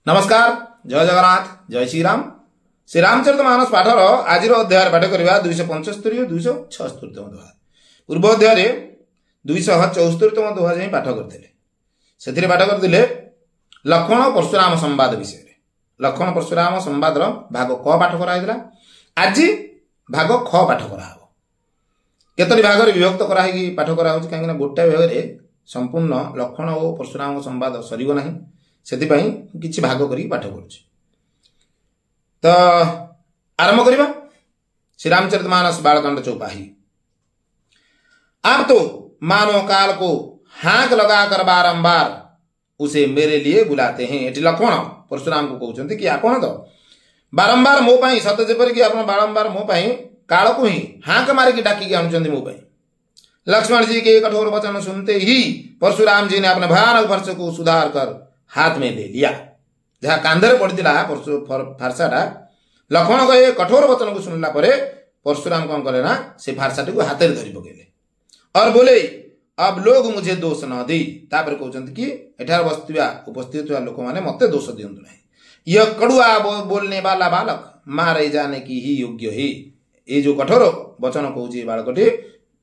नमस्कार, जय जगन्नाथ, जय श्रीराम। श्री रामचरितमानस पाठर आज अध्याय पाठ करवा 275 276 दोहा। पूर्व अध्याय 274 दोहा जाई पाठ करथिले। सेथिरे पाठ करथिले लक्ष्मण परशुराम संवाद विषय। लक्ष्मण परशुराम संवादर भाग क पाठ कराइला। आज भाग ख पाठ कराहबो। केतरी भागरे विभक्त कराही पाठ कराउछ काहेकि गोटे भागरे संपूर्ण लक्ष्मण और परशुराम संवाद सरीगो नाही। सेथिपाई किछि भाग करी पाठ करूछि। तो आरंभ करिबा। श्री रामचरितमानस बालकांड चौपाही। आप तो मानो काल को हाक लगाकर बारंबार उसे मेरे लिए बुलाते हैं। एटी लक्ष्मण परशुराम को कहउछन्ति कि आपण तो बारंबार मो पई सत जेपर कि आपण बारंबार मो पई काल को ही हाक मारी कि डाकी के आनुछन्ति मो पई। लक्ष्मण जी के कठोर वचन सुनते ही परशुराम जी ने अपने भयानक वर्ष को सुधार कर हाथ में ले लिया। जहाँ कांधर पड़ता फारसाटा लक्ष्मण को ये कठोर वचन को सुनला परे परशुराम कौन करे ना से फारसाटी को हाथ में धरी पकेले और बोले अब लोग मुझे दोष न दे। तापर कहते कि एठार उपस्थित लोक मैंने मत दोष दिंतु ना। यह कड़ुआ बोलने वाला बालक मारे जाने की ही योग्य है। ये जो कठोर वचन कहूँ बालकटी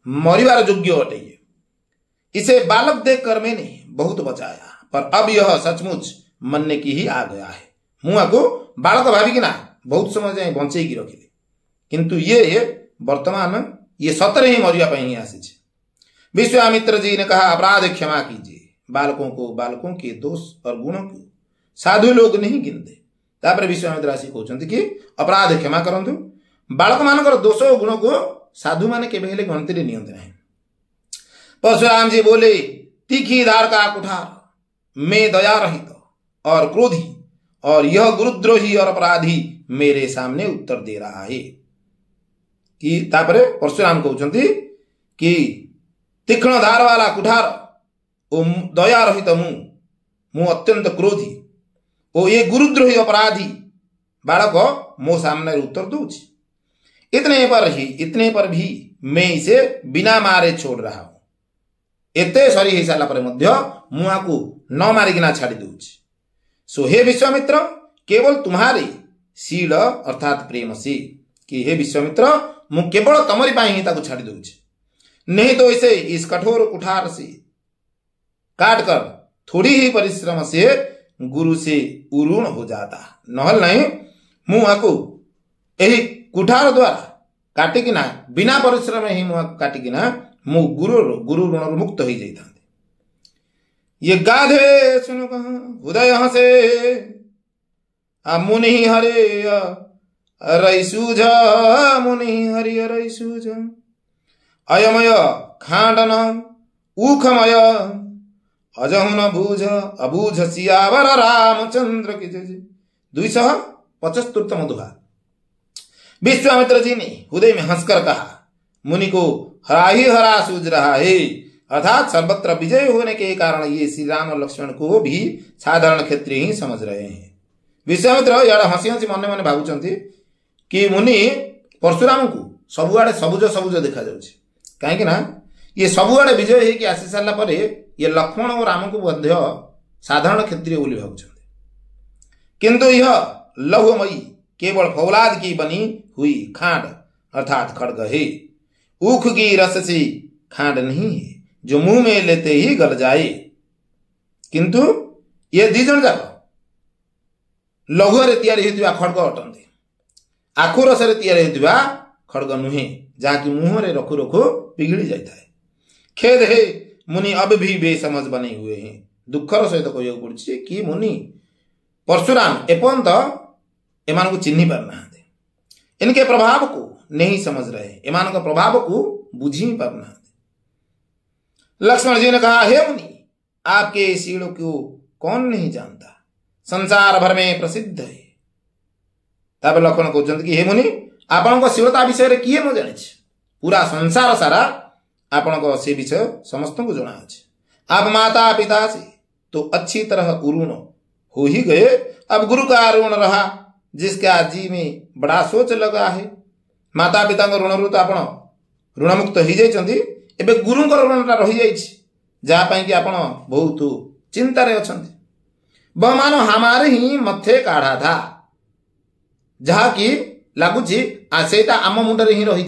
मरिवार योग्य अटे। इसे बालक देख कर मैंने बहुत बचाया, पर अब यह सचमुच मरने की ही आ गया है। मुआ को बालक भाविक ना बहुत समय जाए बंचे की रखिले, किंतु ये वर्तमान ये सतरे ही मरिया ही आसी। विश्वामित्र जी ने कहा अपराध क्षमा कीजिए। बालकों को बालकों के दोष और गुणों को साधु लोग नहीं गिनते। तापर विश्वामित्र आसी कहते कि अपराध क्षमा करंतु। बालक मानकर दोष और गुण को साधु माने केबे हेले गणति रे नियंत नहीं। परशुराम जी बोले तीखी धार का कुठार में दया रहित और क्रोधी और यह गुरुद्रोही और अपराधी मेरे सामने उत्तर दे रहा है। कि तापरे परशुराम कहउछन्ति कि तीक्ष्ण धार वाला कुठार ओ दया रहित मु अत्यंत क्रोधी ओ ये गुरुद्रोही अपराधी बालक मो सामने उत्तर दूची। इतने पर भी मैं इसे बिना मारे छोड़ रहा हूं। एते सरी हो सारा मुआ को न मारिकिना छाड़ी दूची। सो हे विश्वामित्र केवल तुम्हारे शील अर्थात प्रेम से कि हे विश्वामित्र मु केवल तमरी पाई ही ताको छाड़ी दूची, नहीं तो इसे इस कठोर कुठार से काट कर थोड़ी ही परिश्रम से गुरु से उरुण हो जाता। नहल नहीं मुआ को यही कुठार द्वारा काटिकिना बिना परिश्रम ही मुआ काटिकिना मु गुरु ऋण मुक्त हो जाता। ये गाधे सुनो उदय हसे मुनि हरे रई सूझ मुनि हरि रई सूझ अयमय खांडन ऊखमय अजहुन भूज अबूझ सियावर रामचंद्र की जय। 275 दोहा। विश्वामित्र जी ने हृदय में हंसकर कहा मुनि को हरा ही हरा सूझ रहा है, अर्थात सर्वत्र विजय होने के कारण ये श्री राम और लक्ष्मण को भी साधारण क्षत्रिय ही समझ रहे हैं। विश्वामित्र यार हसी हसी मन मन भावुचंती कि मुनि परशुराम को सबुआड़े सबुज सबुज देखा जाउछि, काहेकि ना ये सबुआड़े विजय है कि आसी सारला परे ये लक्ष्मण और राम को मध्य साधारण क्षत्रिय बोली भावुचंती, किंतु यह लौहमयी केवल फौलाद की बनी हुई खांड अर्थात खड्ग है। ऊख की रस से खांड नहीं है जो मुंह में लेते ही गल जाए, किंतु ये दिजन जाक लघुरे तैयारी होइतिबा खड्ग अटंती। आखु रसरे तैयारी होइतिबा खड्ग नुहे जाकि मुंह रे रखु रखु पिघली जाता है। खेद है मुनि अब भी बेसमझ बने हुए हैं। दुखर सहित कहू पड़ी कि मुनि परशुराम एपर्यंत एमान को चिन्ह पारना, इनके प्रभाव को नहीं समझ रहे, एमान का प्रभाव को बुझी पारना। लक्ष्मण जी ने कहा हे मुनि आपके शील को कौन नहीं जानता, संसार भर में प्रसिद्ध है। तब लक्ष्मण कहते कि हे मुनि आपण शीलता विषय रे किए न जाने, पूरा संसार सारा आपण से विषय समस्त को जना है। आप माता पिता से तो अच्छी तरह उऋण हो ही गए, अब गुरु का ऋण रहा जिसका जी में बड़ा सोच लगा है। माता पिता ऋण रू तो आपण ऋण मुक्त हो जाइछन्ती, एबे गुरुंकर ऋणटा रही जाइछि, जहाँ कि आपण बहुत चिंतार अच्छा। वह मानो हमारे ही मथे काढ़ा था जहाँकि लगुच सेटा आम मुंडे ही रही।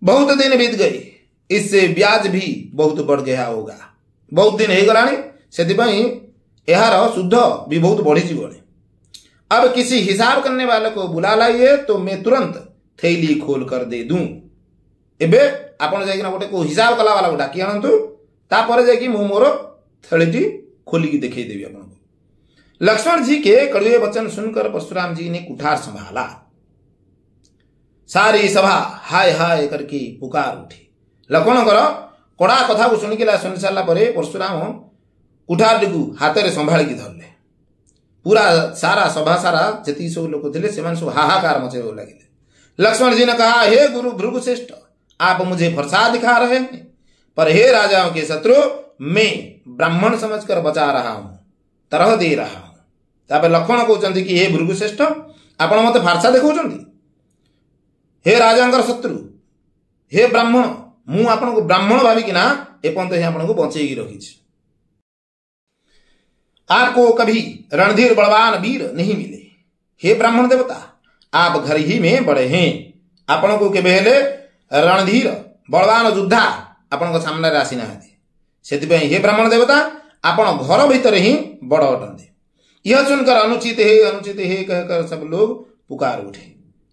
बहुत दिन बीत गए, इससे ब्याज भी बहुत बढ़ गया होगा। बहुत दिन हो गलानी से यार शुद्ध भी बहुत बढ़ी जीवनी। अब किसी हिसाब करने वाले को बुला लाइए तो मैं तुरंत थैली खोल कर दे दूं। एबे आपण जाइकिना गोटे को हिसाब कला वाला डाकी आनतु, तापर जाइकि मु मोर थैलीटी खोलिकी देखई देबी आपको। लक्ष्मण जी के कड़वे वचन सुनकर परशुराम जी ने कुठार संभाला। सारी सभा हाय हाय करके पुकार उठी। लक्ष्मण कड़ा कथा को सुनिक सुनि सारा परशुराम कुठार को हाथ में संभाली धरले। पूरा सारा सभा सारा जी सब लोग थे से सब हाहाकार मचे लगे। लक्ष्मण जी ने कहा, हे गुरु भृगुश्रेष्ठ, आप मुझे फरसा दिखा रहे हैं, पर हे राजाओं के शत्रु, मैं ब्राह्मण समझकर बचा रहा हूं, तरह दे रहा हूं। तापर लक्ष्मण कहते कि हे भृगुश्रेष्ठ, आप मत फारसा देखा। हे राजा शत्रु, हे ब्राह्मण, मु आपन को ब्राह्मण भाविकिना एपर्यंत ही आपन को बचेगी रखी। आपको कभी रणधीर बलवान वीर नहीं मिले। हे ब्राह्मण देवता, आप घर ही में बड़े हैं, आपण को केबे हेले रणधीर बलवान योद्धा आपण को सामने आसी ना। सेतिपई हे ब्राह्मण देवता, आपण घर भीतर ही बड़ अटंते। यह सुनकर अनुचित है कहकर सब लोग पुकार उठे।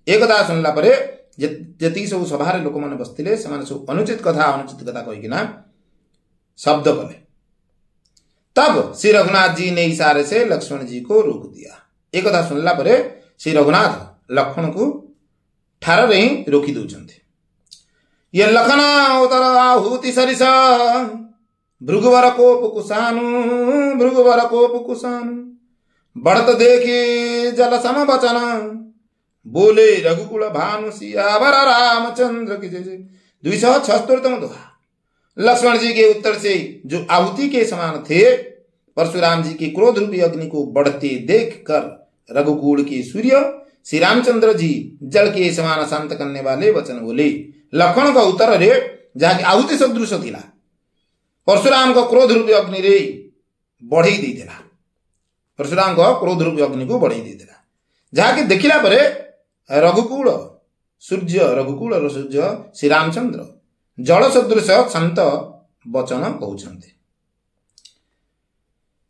एकदा सुनला परे जति सब सभा लोक मैंने बसते सब अनुचित कथा कहीकिना शब्द कले। तब श्री रघुनाथ जी ने इशारे से लक्ष्मण जी को रोक दिया। एक कथा सुनला परे श्री रघुनाथ लक्ष्मण को ठार ही रोकी दौरान। ये लखन अवतर आहुति सरिस भृगुवर कोप कुशानु बढ़त देखी जल सम बचन बोले रघुकुल भानु सियावर रामचंद्र की जय। 276 दोहा। लक्ष्मण जी के उत्तर से जो आहुति के समान थे, परशुराम जी के क्रोध रूपी अग्नि को बढ़ते देखकर रघुकुल के सूर्य श्री रामचंद्र जी जल के समान शांत करने वाले वचन बोले। लक्ष्मण का उत्तर रे जहाँ आहुति सदृश थिला, परशुराम को क्रोध रूपी अग्नि रे बढ़ई देला। परशुराम को क्रोध रूपी अग्नि को बढ़ई देला, जहाँकि देखिला परे रघुकुल सूर्य श्री रामचंद्र जल सदृश शांत वचन कहते।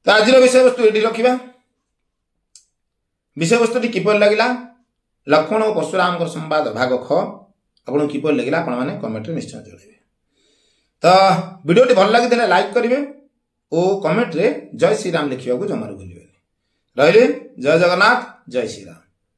तो आज विषय वस्तु ये रखा। विषय वस्तु किपर लगिला, लक्ष्मण और परशुराम संवाद भाग ख आपको किपर लगिला आपण मैंने कमेंट निश्चय जणाइबे। तो वीडियो भल लगी लाइक करेंगे और कमेंट रे जय श्री राम लिखा जमार भूलें। रहिले जय जगन्नाथ, जय श्री राम।